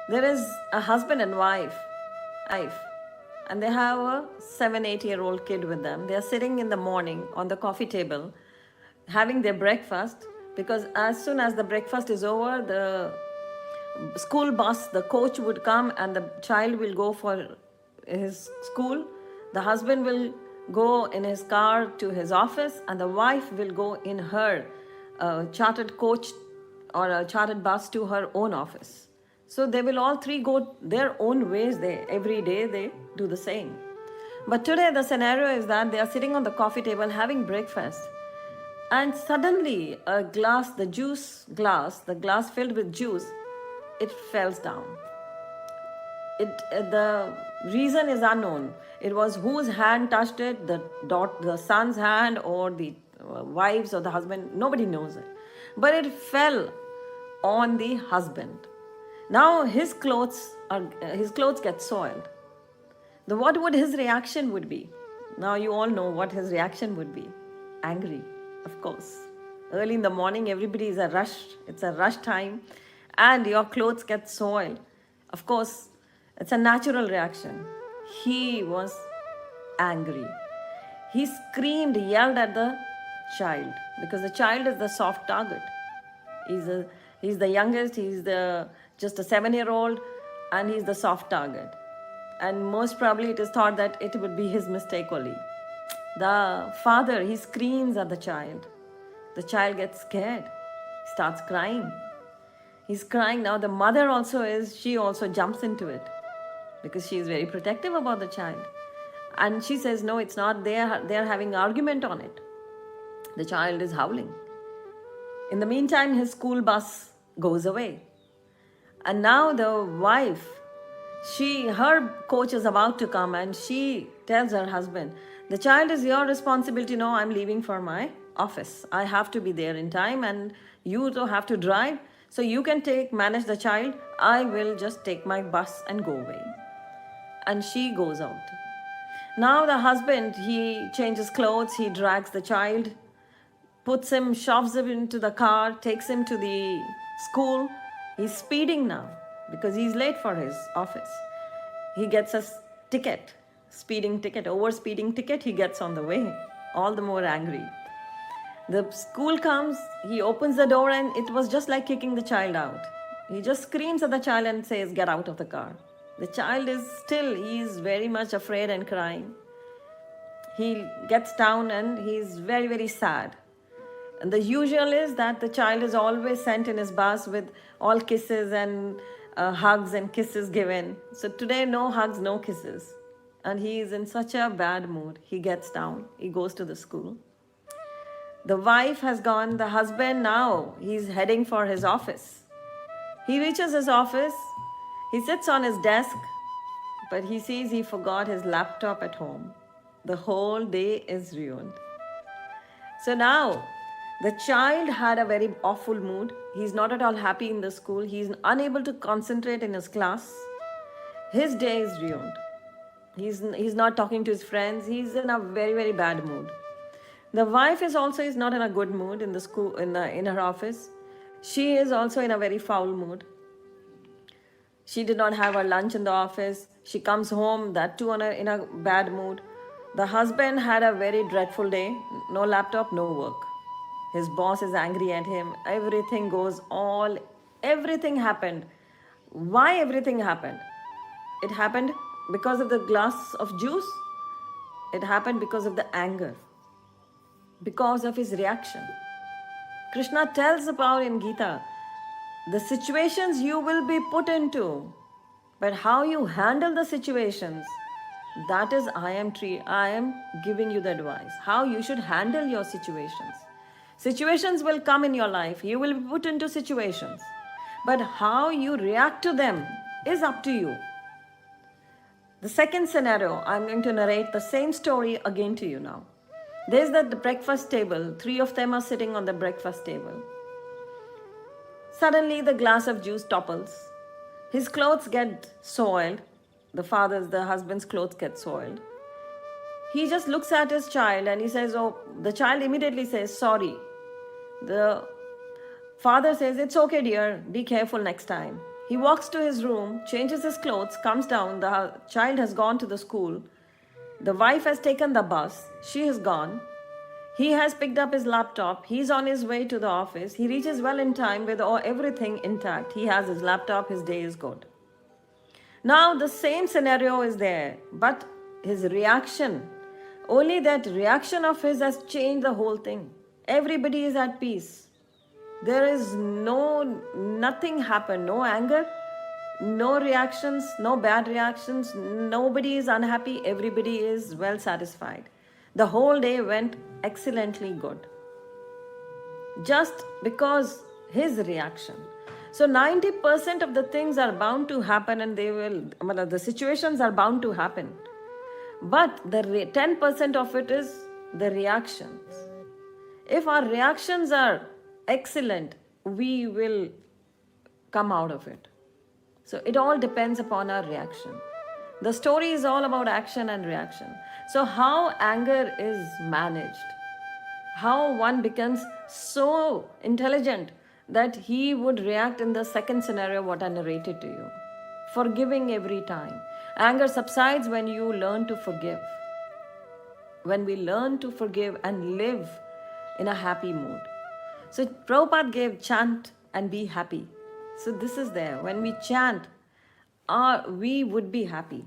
There is a husband and wife, and they have a 7, 8 year old kid with them. They are sitting in the morning on the coffee table having their breakfast, because as soon as the breakfast is over, the school bus, the coach would come and the child will go for his school. The husband will go in his car to his office, and the wife will go in her chartered coach or a chartered bus to her own office. So they will all three go their own ways. They every day they do the same. But today the scenario is that they are sitting on the coffee table having breakfast, and suddenly a glass, the glass filled with juice, it falls down. The reason is unknown. It was whose hand touched it, the son's hand or the wife's or the husband. Nobody knows it, but it fell on the husband. Now his clothes get soiled. What would his reaction would be? Now you all know what his reaction would be. Angry, of course. Early in the morning, everybody is a rush. It's a rush time, and your clothes get soiled. Of course, it's a natural reaction. He was angry. He screamed, yelled at the child, because the child is the soft target. He's the youngest. He's just a 7 year old, and he's the soft target. And most probably, it is thought that it would be his mistake only. The father, he screams at the child. The child gets scared, starts crying. He's crying. Now the mother she also jumps into it, because she is very protective about the child. And she says, no, it's not. They're having argument on it. The child is howling. In the meantime, his school bus goes away. And now the wife, her coach is about to come, and she tells her husband, the child is your responsibility. No, I'm leaving for my office. I have to be there in time, and you don't have to drive. So you can manage the child. I will just take my bus and go away. And she goes out. Now the husband, he changes clothes, he drags the child, shoves him into the car, takes him to the school. He's speeding now because he's late for his office. He gets a ticket, over-speeding ticket. He gets on the way, all the more angry. The school comes, he opens the door, and it was just like kicking the child out. He just screams at the child and says, get out of the car. The child he is very much afraid and crying. He gets down and he's very, very sad. And the usual is that the child is always sent in his bus with all kisses and hugs and kisses given. So today, no hugs, no kisses. And he is in such a bad mood. He gets down, he goes to the school. The wife has gone, the husband now, he's heading for his office. He reaches his office, he sits on his desk, but he sees he forgot his laptop at home. The whole day is ruined. So now, the child had a very awful mood. He's not at all happy in the school. He's unable to concentrate in his class. His day is ruined. He's not talking to his friends. He's in a very, very bad mood. The wife is not in a good mood in the school, in her office. She is also in a very foul mood. She did not have her lunch in the office. She comes home, that too in a bad mood. The husband had a very dreadful day. No laptop, no work. His boss is angry at him. Everything happened. Why everything happened? It happened because of the glass of juice. It happened because of the anger, because of his reaction. Krishna tells about in Gita, the situations you will be put into, but how you handle the situations, that is I am giving you the advice, how you should handle your situations. Situations will come in your life. You will be put into situations. But how you react to them is up to you. The second scenario, I'm going to narrate the same story again to you now. There's the breakfast table. 3 of them are sitting on the breakfast table. Suddenly, the glass of juice topples. His clothes get soiled. The husband's clothes get soiled. He just looks at his child and he says, the child immediately says, sorry. The father says, it's okay, dear. Be careful next time. He walks to his room, changes his clothes, comes down. The child has gone to the school. The wife has taken the bus. She has gone. He has picked up his laptop. He's on his way to the office. He reaches well in time with everything intact. He has his laptop. His day is good. Now the same scenario is there, but his reaction, only that reaction of his has changed the whole thing. Everybody is at peace. There is nothing happened, no anger, no reactions, no bad reactions. Nobody is unhappy. Everybody is well satisfied. The whole day went excellently good. Just because his reaction. So 90% of the things are bound to happen, and the situations are bound to happen. But the 10% of it is the reactions. If our reactions are excellent, we will come out of it. So it all depends upon our reaction. The story is all about action and reaction. So how anger is managed, how one becomes so intelligent that he would react in the second scenario what I narrated to you. Forgiving every time. Anger subsides when you learn to forgive. When we learn to forgive and live in a happy mood. So Prabhupada gave chant and be happy. So this is there. When we chant, we would be happy.